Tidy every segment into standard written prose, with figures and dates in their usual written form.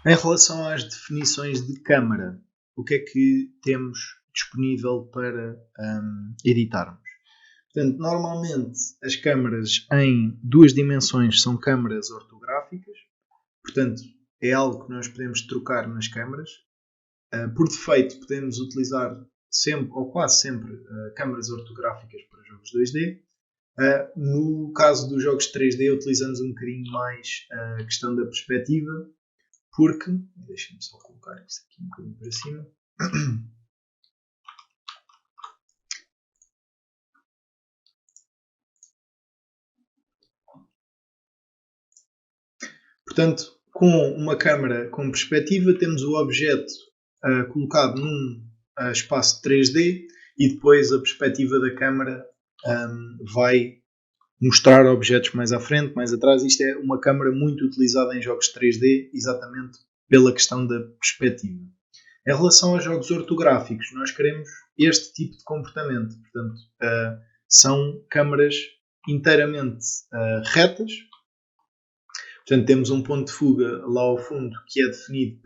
Em relação às definições de câmara, o que é que temos disponível para editarmos? Portanto, normalmente as câmaras em 2 dimensões são câmaras ortográficas, portanto é algo que nós podemos trocar nas câmaras. Por defeito podemos utilizar sempre ou quase sempre câmaras ortográficas para jogos 2D. No caso dos jogos 3D utilizamos um bocadinho mais a questão da perspectiva, porque, deixem-me só colocar isto aqui um bocadinho para cima. Portanto, com uma câmara com perspectiva, temos o objeto colocado num espaço 3D e depois a perspectiva da câmara vai mostrar objetos mais à frente, mais atrás. Isto é uma câmara muito utilizada em jogos 3D, exatamente pela questão da perspectiva. Em relação aos jogos ortográficos, nós queremos este tipo de comportamento. Portanto, são câmaras inteiramente retas. Portanto, temos um ponto de fuga lá ao fundo que é definido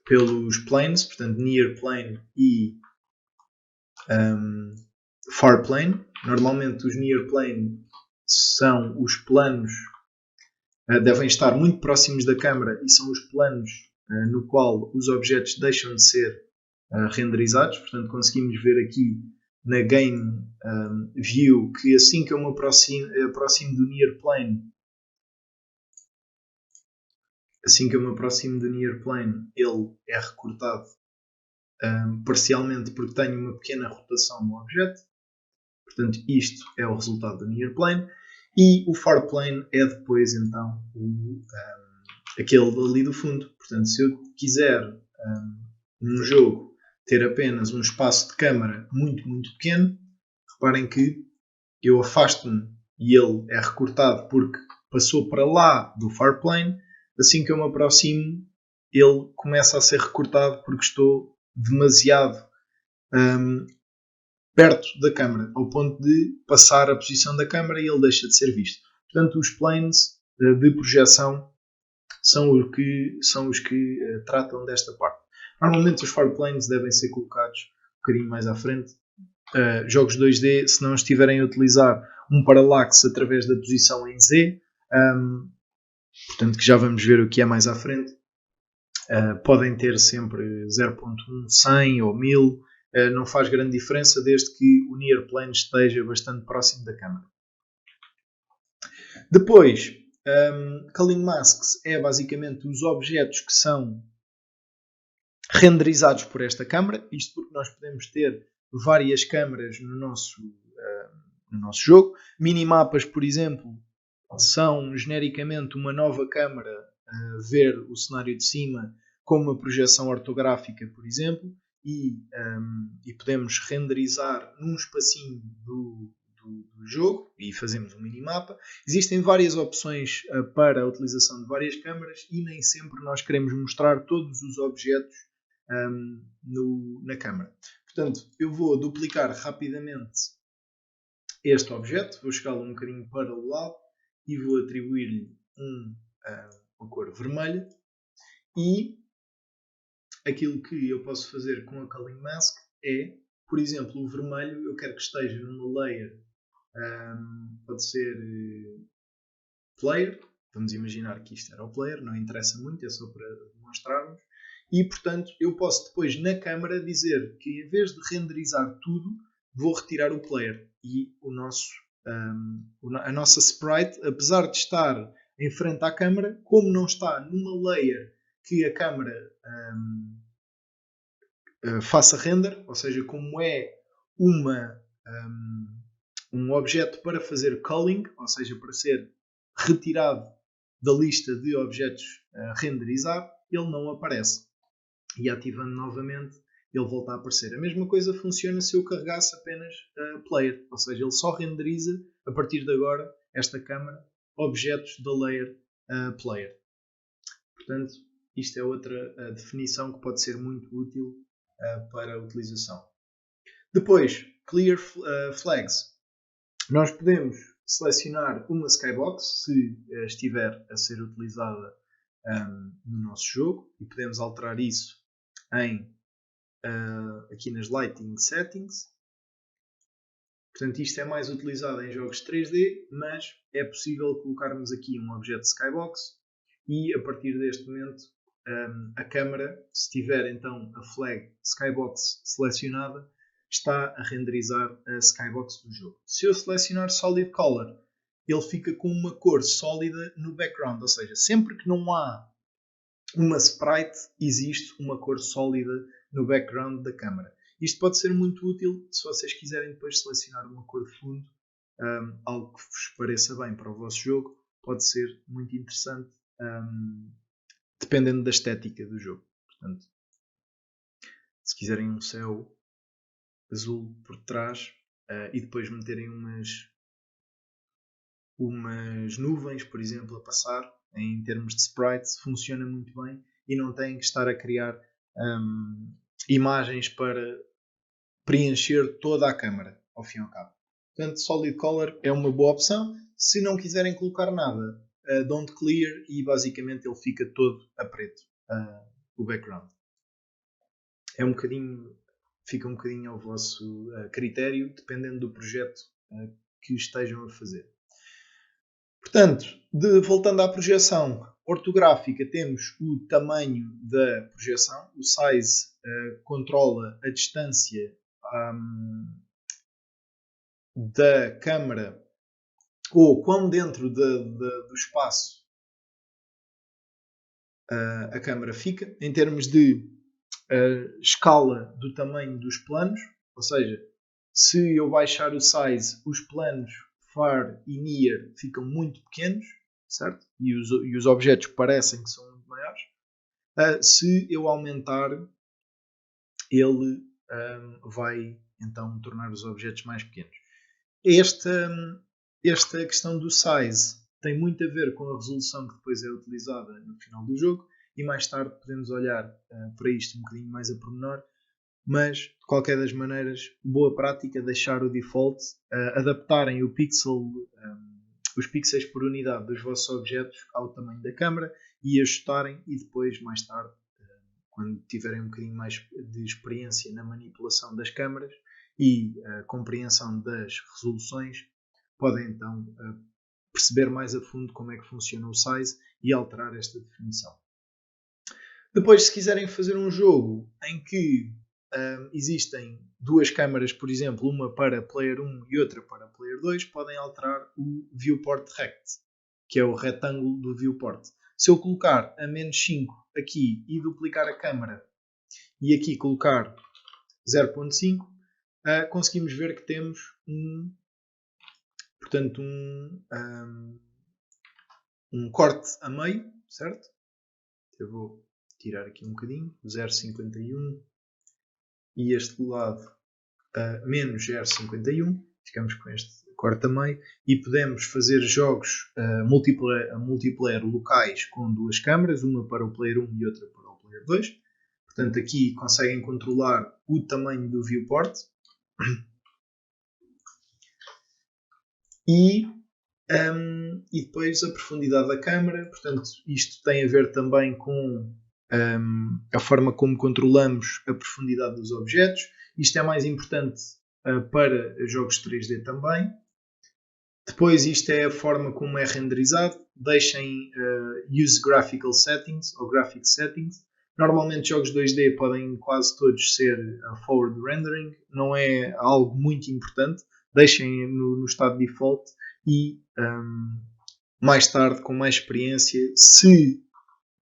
pelos planes, portanto, near plane e far plane. Normalmente os near plane são os planos, devem estar muito próximos da câmara e são os planos no qual os objetos deixam de ser renderizados. Portanto, conseguimos ver aqui na Game View que assim que eu me aproximo do near plane, ele é recortado parcialmente porque tem uma pequena rotação no objeto. Portanto, isto é o resultado do near plane. E o far plane é depois, então, aquele ali do fundo. Portanto, se eu quiser num jogo ter apenas um espaço de câmara muito, muito pequeno, reparem que eu afasto-me e ele é recortado porque passou para lá do far plane. Assim que eu me aproximo, ele começa a ser recortado porque estou demasiado perto da câmara, ao ponto de passar a posição da câmara e ele deixa de ser visto. Portanto, os planes de projeção são os que tratam desta parte. Normalmente os far planes devem ser colocados um bocadinho mais à frente. Jogos 2D, se não estiverem a utilizar um parallax através da posição em Z, portanto que já vamos ver o que é mais à frente, podem ter sempre 0.1, 100 ou 1000, não faz grande diferença desde que o near plane esteja bastante próximo da câmara. Depois, culling masks é basicamente os objetos que são renderizados por esta câmara. Isto porque nós podemos ter várias câmaras no nosso jogo. Minimapas, por exemplo, são genericamente uma nova câmara a ver o cenário de cima com uma projeção ortográfica, por exemplo, e podemos renderizar num espacinho do jogo e fazemos um minimapa. Existem várias opções para a utilização de várias câmaras e nem sempre nós queremos mostrar todos os objetos na câmara. Portanto, eu vou duplicar rapidamente este objeto, vou chegá-lo um bocadinho para o lado e vou atribuir-lhe uma cor vermelha. E aquilo que eu posso fazer com a culling mask é, por exemplo, o vermelho eu quero que esteja numa layer, pode ser player, vamos imaginar que isto era o player, não interessa muito, é só para demonstrarmos. E, portanto, eu posso depois na câmara dizer que em vez de renderizar tudo, vou retirar o player. E a nossa sprite, apesar de estar em frente à câmara, como não está numa layer que a câmara faça render, ou seja, como é um objeto para fazer culling, ou seja, para ser retirado da lista de objetos a renderizar, ele não aparece. E ativando novamente, ele volta a aparecer. A mesma coisa funciona se eu carregasse apenas player, ou seja, ele só renderiza, a partir de agora, esta câmara, objetos da layer player. Portanto, isto é outra definição que pode ser muito útil para a utilização. Depois, clear flags. Nós podemos selecionar uma skybox se estiver a ser utilizada no nosso jogo e podemos alterar isso aqui nas Lighting Settings. Portanto, isto é mais utilizado em jogos 3D, mas é possível colocarmos aqui um objeto Skybox e a partir deste momento a câmera, se tiver então a flag Skybox selecionada, está a renderizar a Skybox do jogo. Se eu selecionar Solid Color, ele fica com uma cor sólida no background, ou seja, sempre que não há uma sprite, existe uma cor sólida no background da câmera. Isto pode ser muito útil se vocês quiserem depois selecionar uma cor de fundo, algo que vos pareça bem para o vosso jogo, pode ser muito interessante, dependendo da estética do jogo. Portanto, se quiserem um céu azul por trás e depois meterem umas nuvens, por exemplo, a passar em termos de sprites, funciona muito bem e não têm que estar a criar imagens para preencher toda a câmera, ao fim e ao cabo. Portanto, Solid Color é uma boa opção. Se não quiserem colocar nada, Don't Clear e basicamente ele fica todo a preto, o background. Fica um bocadinho ao vosso critério, dependendo do projeto que estejam a fazer. Portanto, voltando à projeção ortográfica, temos o tamanho da projeção. O size controla a distância da câmara ou quão dentro do espaço a câmara fica. Em termos de escala do tamanho dos planos, ou seja, se eu baixar o size, os planos far e near ficam muito pequenos, certo? E os objetos parecem que são muito maiores. Se eu aumentar, ele vai então tornar os objetos mais pequenos. Esta questão do size tem muito a ver com a resolução que depois é utilizada no final do jogo e mais tarde podemos olhar para isto um bocadinho mais a pormenor. Mas, de qualquer das maneiras, boa prática deixar o default, adaptarem os pixels por unidade dos vossos objetos ao tamanho da câmera e ajustarem e depois, mais tarde, quando tiverem um bocadinho mais de experiência na manipulação das câmaras e compreensão das resoluções, podem então perceber mais a fundo como é que funciona o size e alterar esta definição. Depois, se quiserem fazer um jogo em que existem duas câmaras, por exemplo, uma para player 1 e outra para player 2, podem alterar o viewport rect, que é o retângulo do viewport. Se eu colocar a -5 aqui e duplicar a câmara e aqui colocar 0.5, conseguimos ver que temos um corte a meio, certo? Eu vou tirar aqui um bocadinho, 0.51 e este lado menos 0.51, ficamos com este corte a meio e podemos fazer jogos multiplayer locais com duas câmaras, uma para o player 1 e outra para o player 2. Portanto, aqui conseguem controlar o tamanho do viewport e depois a profundidade da câmara. Portanto, isto tem a ver também com a forma como controlamos a profundidade dos objetos. Isto é mais importante para jogos 3D também. Depois isto é a forma como é renderizado. Deixem Use Graphical Settings ou Graphic Settings. Normalmente jogos 2D podem quase todos ser Forward Rendering. Não é algo muito importante. Deixem no estado default e mais tarde, com mais experiência, se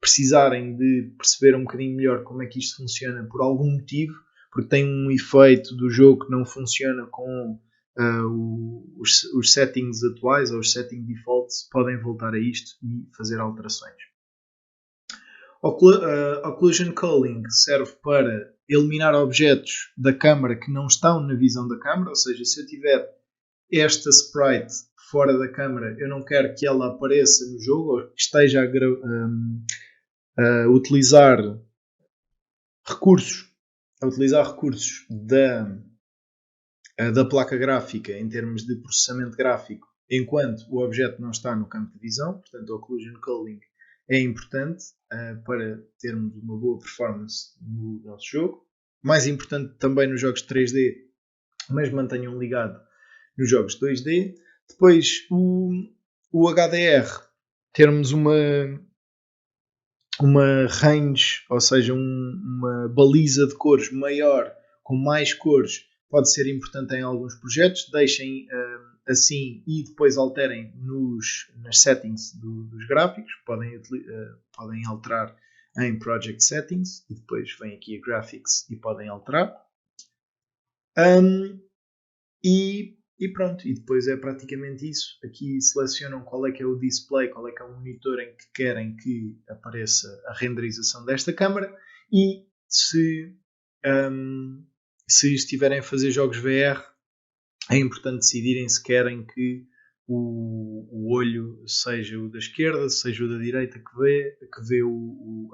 precisarem de perceber um bocadinho melhor como é que isto funciona por algum motivo, porque tem um efeito do jogo que não funciona com os settings atuais ou os setting defaults, podem voltar a isto e fazer alterações. Occlusion Culling serve para eliminar objetos da câmara que não estão na visão da câmara, ou seja, se eu tiver esta sprite fora da câmara, eu não quero que ela apareça no jogo ou que esteja a utilizar recursos da placa gráfica em termos de processamento gráfico enquanto o objeto não está no campo de visão. Portanto, o Occlusion Culling é importante para termos uma boa performance no nosso jogo. Mais importante também nos jogos de 3D, mas mantenham ligado nos jogos de 2D. Depois o HDR, termos uma range, ou seja, uma baliza de cores maior, com mais cores, pode ser importante em alguns projetos. Deixem assim e depois alterem nas settings dos gráficos. Podem alterar em Project Settings e depois vem aqui a Graphics e podem alterar. E pronto, e depois é praticamente isso. Aqui selecionam qual é que é o display, qual é que é o monitor em que querem que apareça a renderização desta câmara, e se estiverem a fazer jogos VR, é importante decidirem se querem que o olho seja o da esquerda, seja o da direita que vê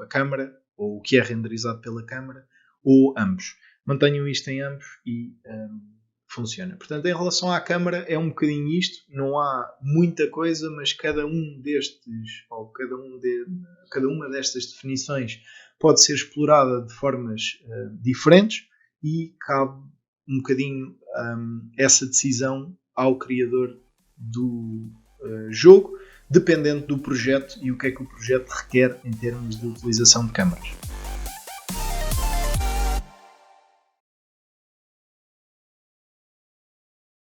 a câmara, ou o que é renderizado pela câmara, ou ambos. Mantenham isto em ambos e funciona. Portanto, em relação à câmara, é um bocadinho isto. Não há muita coisa, mas cada uma destas definições pode ser explorada de formas diferentes, e cabe um bocadinho essa decisão ao criador do jogo, dependendo do projeto e o que é que o projeto requer em termos de utilização de câmaras.